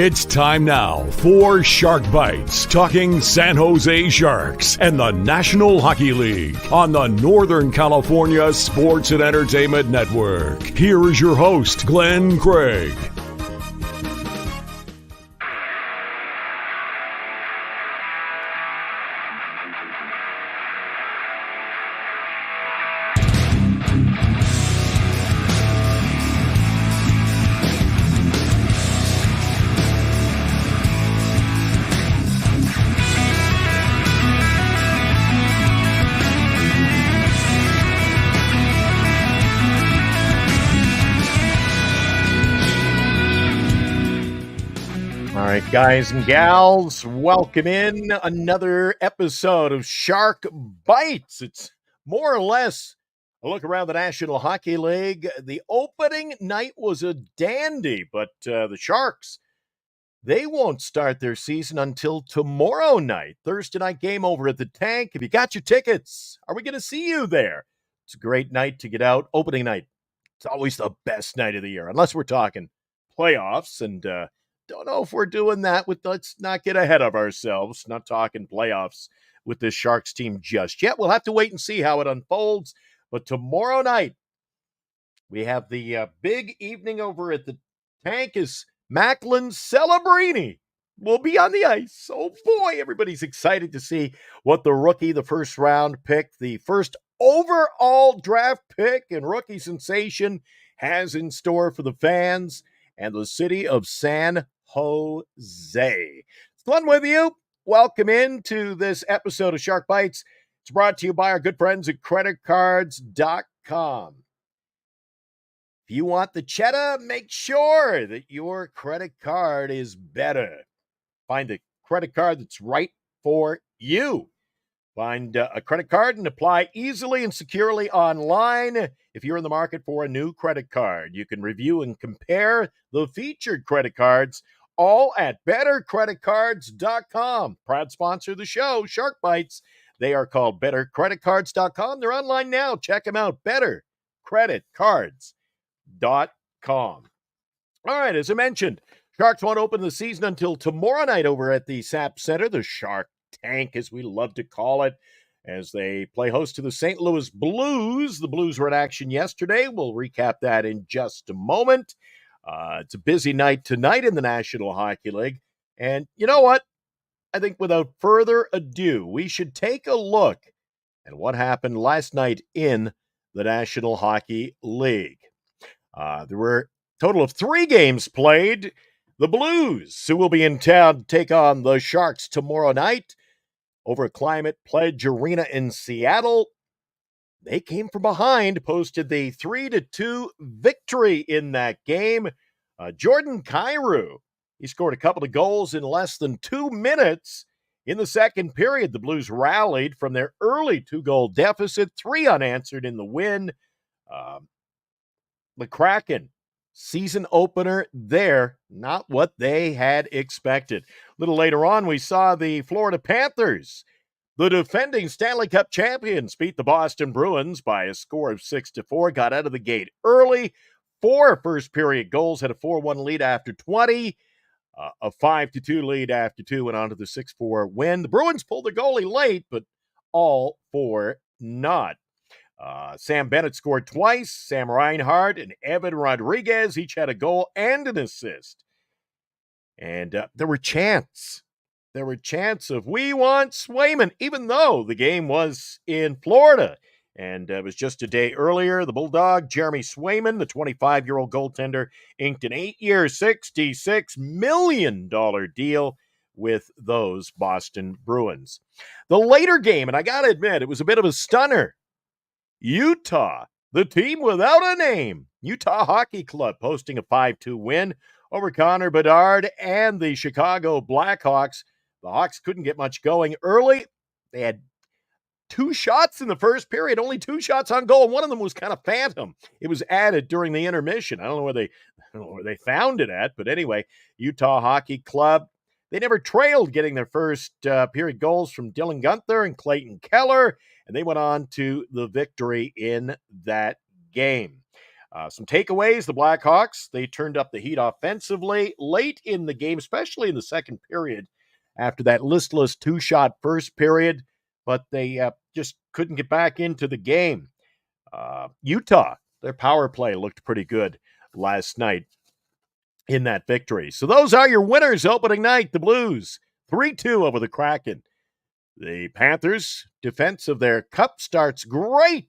It's time now for Shark Bites, talking San Jose Sharks and the National Hockey League on the Northern California Sports and Entertainment Network. Here is your host, Glenn Craig. Guys and gals, welcome in another episode of Shark Bites. It's more or less a look around the National Hockey League. The opening night was a dandy, but the Sharks, they won't start their season until tomorrow night. Thursday night game over at the Tank. If you got your tickets, are we going to see you there? It's a great night to get out. Opening night, it's always the best night of the year, unless we're talking playoffs, and don't know if we're doing that let's not get ahead of ourselves, not talking playoffs with this Sharks team just yet. We'll have to wait and see how it unfolds. But tomorrow night, we have the big evening over at the Tank as Macklin Celebrini will be on the ice. Oh boy, everybody's excited to see what the rookie, the first round pick, the first overall draft pick and rookie sensation has in store for the fans and the city of San Jose. It's Glenn with you. Welcome into this episode of Shark Bites. It's brought to you by our good friends at creditcards.com. If you want the cheddar, make sure that your credit card is better. Find a credit card that's right for you. Find a credit card and apply easily and securely online. If you're in the market for a new credit card, you can review and compare the featured credit cards all at bettercreditcards.com. Proud sponsor of the show, Shark Bites. They are called bettercreditcards.com. They're online now. Check them out, bettercreditcards.com. All right, as I mentioned, Sharks won't open the season until tomorrow night over at the SAP Center, the Shark Tank, as we love to call it, as they play host to the St. Louis Blues. The Blues were in action yesterday. We'll recap that in just a moment. It's a busy night tonight in the National Hockey League. And you know what? I think without further ado, we should take a look at what happened last night in the National Hockey League. There were a total of 3 games played. The Blues, who will be in town to take on the Sharks tomorrow night over at Climate Pledge Arena in Seattle. They came from behind, posted the 3-2 victory in that game. Jordan Kyrou, he scored a couple of goals in less than 2 minutes in the second period. The Blues rallied from their early 2-goal deficit, 3 unanswered in the win. The Kraken, season opener there, not what they had expected. A little later on, we saw the Florida Panthers, the defending Stanley Cup champions, beat the Boston Bruins by a score of 6-4, got out of the gate early. 4 first-period goals, had a 4-1 lead after 20, a 5-2 lead after 2, went on to the 6-4 win. The Bruins pulled the goalie late, but all for naught. Sam Bennett scored twice. Sam Reinhart and Evan Rodriguez each had a goal and an assist. And there were chants. There were chants of, "We want Swayman," even though the game was in Florida. And it was just a day earlier. The Bulldog, Jeremy Swayman, the 25-year-old goaltender, inked an 8-year, $66 million deal with those Boston Bruins. The later game, and I got to admit, it was a bit of a stunner. Utah, the team without a name, Utah Hockey Club, posting a 5-2 win over Connor Bedard and the Chicago Blackhawks. The Hawks couldn't get much going early. They had 2 shots in the first period, only 2 shots on goal. One of them was kind of phantom. It was added during the intermission. I don't know where they found it at, but anyway, Utah Hockey Club, they never trailed, getting their first period goals from Dylan Gunther and Clayton Keller, and they went on to the victory in that game. Some takeaways, the Blackhawks, they turned up the heat offensively late in the game, especially in the second period after that listless two-shot first period, but they just couldn't get back into the game. Utah, their power play looked pretty good last night in that victory. So those are your winners opening night. The Blues, 3-2 over the Kraken. The Panthers' defense of their cup starts great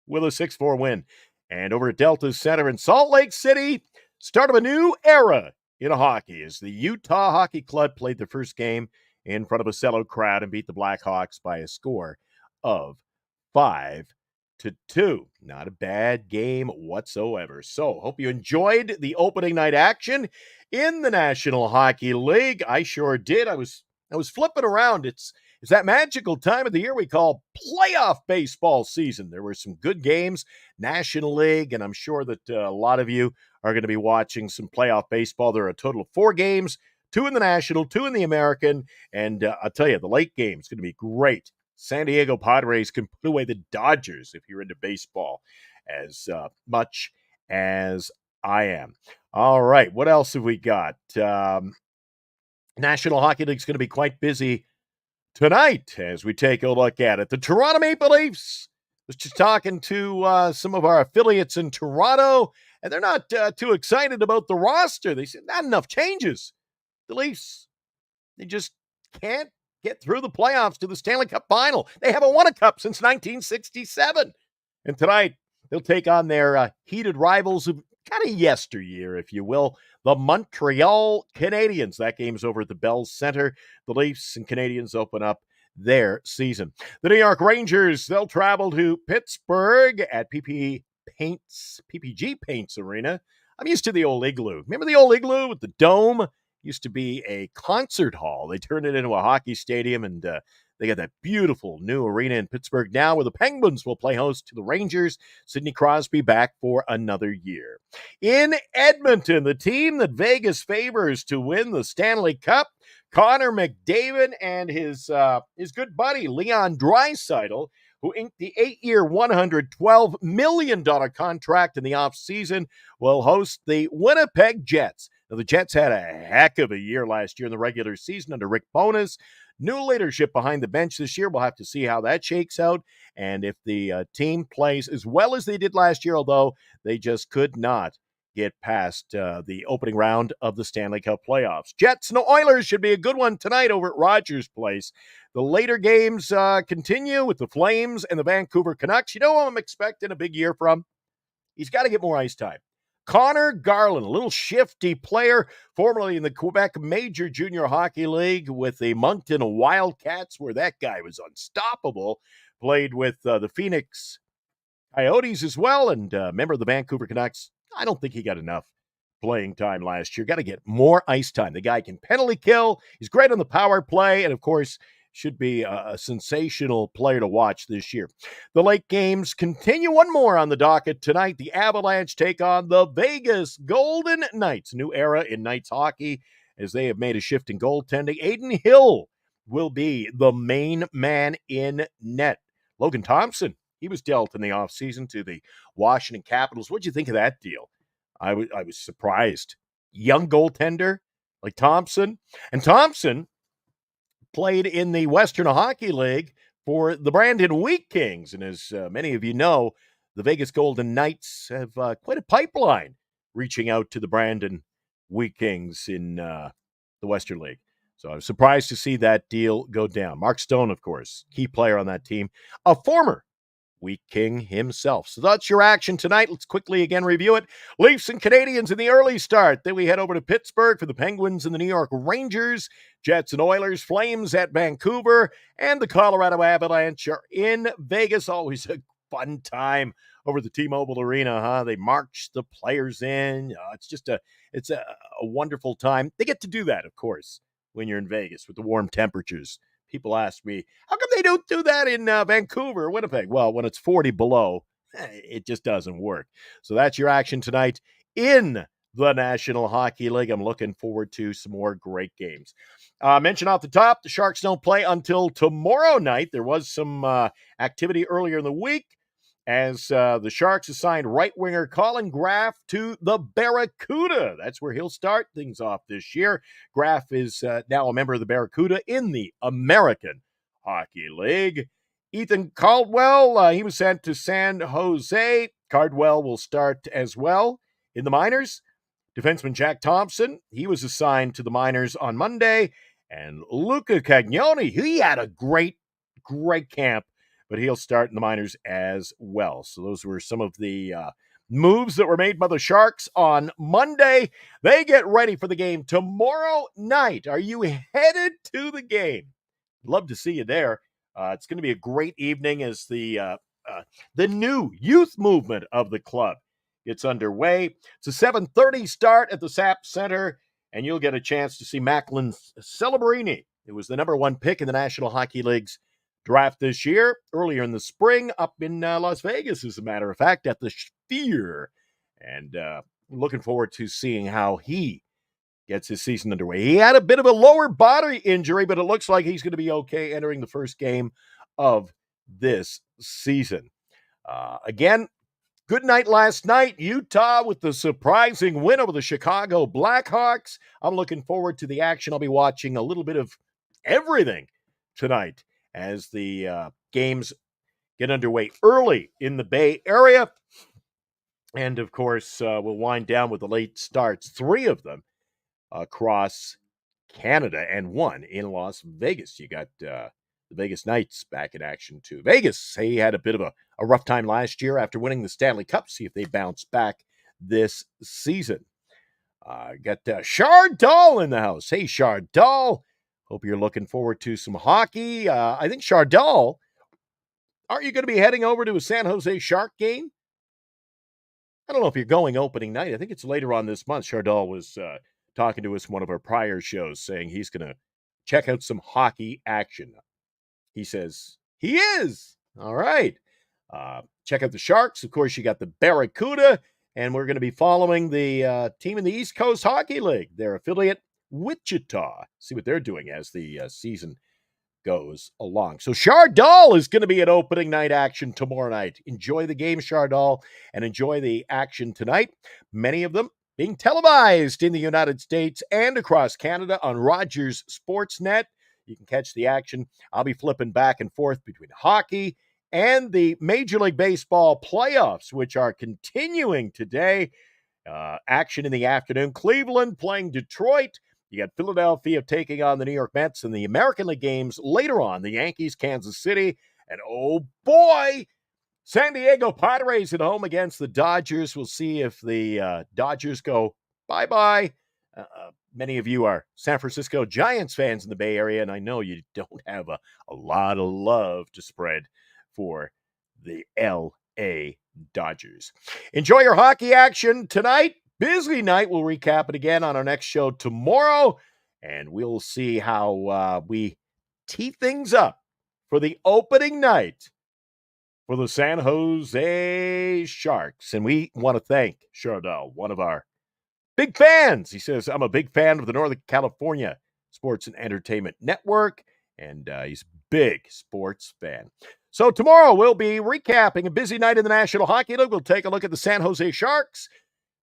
with a 6-4 win. And over at Delta Center in Salt Lake City, start of a new era in hockey as the Utah Hockey Club played their first game in front of a sellout crowd and beat the Blackhawks by a score of 5-2. Not a bad game whatsoever. So, hope you enjoyed the opening night action in the National Hockey League. I sure did. I was flipping around. It's that magical time of the year we call playoff baseball season. There were some good games, National League, and I'm sure that a lot of you are going to be watching some playoff baseball. There are a total of 4 games, 2 in the National, 2 in the American, and I'll tell you, the late game is going to be great. San Diego Padres can put away the Dodgers if you're into baseball as much as I am. All right, what else have we got? National Hockey League is going to be quite busy tonight as we take a look at it. The Toronto Maple Leafs. Was just talking to some of our affiliates in Toronto, and they're not too excited about the roster. They said not enough changes. The Leafs, they just can't get through the playoffs to the Stanley Cup final. They haven't won a cup since 1967. And tonight, they'll take on their heated rivals of kind of yesteryear, if you will, the Montreal Canadiens. That game's over at the Bell Center. The Leafs and Canadiens open up their season. The New York Rangers, they'll travel to Pittsburgh at PPG Paints Arena. I'm used to the old Igloo. Remember the old Igloo with the dome? Used to be a concert hall. They turned it into a hockey stadium, and they got that beautiful new arena in Pittsburgh now where the Penguins will play host to the Rangers. Sidney Crosby back for another year. In Edmonton, the team that Vegas favors to win the Stanley Cup, Connor McDavid and his good buddy Leon Draisaitl, who inked the 8-year, $112 million contract in the offseason, will host the Winnipeg Jets. Now, the Jets had a heck of a year last year in the regular season under Rick Bowness. New leadership behind the bench this year. We'll have to see how that shakes out and if the team plays as well as they did last year, although they just could not get past the opening round of the Stanley Cup playoffs. Jets and Oilers should be a good one tonight over at Rogers Place. The later games continue with the Flames and the Vancouver Canucks. You know who I'm expecting a big year from? He's got to get more ice time. Connor Garland, a little shifty player, formerly in the Quebec Major Junior Hockey League with the Moncton Wildcats, where that guy was unstoppable. Played with the Phoenix Coyotes as well, and member of the Vancouver Canucks. I don't think he got enough playing time last year. Got to get more ice time. The guy can penalty kill. He's great on the power play, and of course, should be a sensational player to watch this year. The late games continue. One more on the docket tonight. The Avalanche take on the Vegas Golden Knights. New era in Knights hockey as they have made a shift in goaltending. N.H.L will be the main man in net. Logan Thompson, he was dealt in the offseason to the Washington Capitals. What'd you think of that deal? I was surprised. Young goaltender like Thompson. And Thompson played in the Western Hockey League for the Brandon Wheat Kings. And as many of you know, the Vegas Golden Knights have quite a pipeline reaching out to the Brandon Wheat Kings in the Western League. So I was surprised to see that deal go down. Mark Stone, of course, key player on that team, a former Wheat King himself. So that's your action tonight. Let's quickly again review it. Leafs and Canadiens in the early start. Then we head over to Pittsburgh for the Penguins and the New York Rangers. Jets and Oilers, Flames at Vancouver, and the Colorado Avalanche are in Vegas. Always a fun time over the T-Mobile Arena, huh? They march the players in. It's a wonderful time. They get to do that, of course, when you're in Vegas with the warm temperatures. People ask me, how come they don't do that in Vancouver or Winnipeg? Well, when it's 40 below, it just doesn't work. So that's your action tonight in the National Hockey League. I'm looking forward to some more great games. Mention off the top, the Sharks don't play until tomorrow night. There was some activity earlier in the week as the Sharks assigned right winger Colin Graff to the Barracuda. That's where he'll start things off this year. Graff is now a member of the Barracuda in the American Hockey League. Ethan Caldwell, he was sent to San Jose. Cardwell will start as well in the minors. Defenseman Jack Thompson, he was assigned to the minors on Monday. And Luca Cagnoni, he had a great camp, but he'll start in the minors as well. So those were some of the moves that were made by the Sharks on Monday. They get ready for the game tomorrow night. Are you headed to the game? Love to see you there. It's going to be a great evening as the new youth movement of the club gets underway. It's a 7:30 start at the SAP Center, and you'll get a chance to see Macklin Celebrini. It was the number 1 pick in the National Hockey League's draft this year, earlier in the spring, up in Las Vegas, as a matter of fact, at the Sphere. And looking forward to seeing how he gets his season underway. He had a bit of a lower body injury, but it looks like he's going to be okay entering the first game of this season. Again, good night last night. Utah with the surprising win over the Chicago Blackhawks. I'm looking forward to the action. I'll be watching a little bit of everything tonight as the games get underway early in the Bay Area. And, of course, we'll wind down with the late starts, 3 of them across Canada and 1 in Las Vegas. You got the Vegas Knights back in action, too. Vegas, he had a bit of a rough time last year after winning the Stanley Cup. See if they bounce back this season. Got Chardal in the house. Hey, Chardal. Hope you're looking forward to some hockey. I think Chardal, aren't you going to be heading over to a San Jose Shark game? I don't know if you're going opening night. I think it's later on this month. Chardal was talking to us in one of our prior shows, saying he's going to check out some hockey action. He says he is. All right. Check out the Sharks. Of course, you got the Barracuda, and we're going to be following the team in the East Coast Hockey League, their affiliate, Wichita. See what they're doing as the season goes along. So Chardal is going to be at opening night action tomorrow night. Enjoy the game, Chardal, and enjoy the action tonight. Many of them being televised in the United States and across Canada on Rogers Sportsnet. You can catch the action. I'll be flipping back and forth between hockey and the Major League Baseball playoffs, which are continuing today. Action in the afternoon. Cleveland playing Detroit. You got Philadelphia taking on the New York Mets, and the American League games later on. The Yankees, Kansas City, and oh boy, San Diego Padres at home against the Dodgers. We'll see if the Dodgers go bye-bye. Many of you are San Francisco Giants fans in the Bay Area, and I know you don't have a lot of love to spread for the L.A. Dodgers. Enjoy your hockey action tonight. Busy night. We'll recap it again on our next show tomorrow, and we'll see how we tee things up for the opening night for the San Jose Sharks. And we want to thank Chardal, one of our big fans. He says, I'm a big fan of the Northern California Sports and Entertainment Network, and he's a big sports fan. So tomorrow we'll be recapping a busy night in the National Hockey League. We'll take a look at the San Jose Sharks.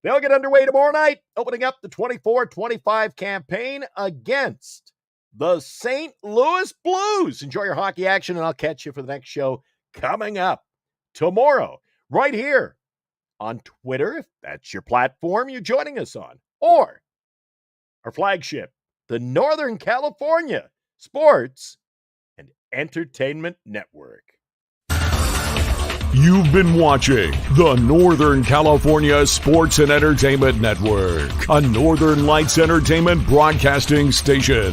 They'll get underway tomorrow night, opening up the 24-25 campaign against the St. Louis Blues. Enjoy your hockey action, and I'll catch you for the next show coming up tomorrow, right here on Twitter, if that's your platform you're joining us on, or our flagship, the Northern California Sports and Entertainment Network. You've been watching the Northern California Sports and Entertainment Network, a Northern Lights Entertainment broadcasting station.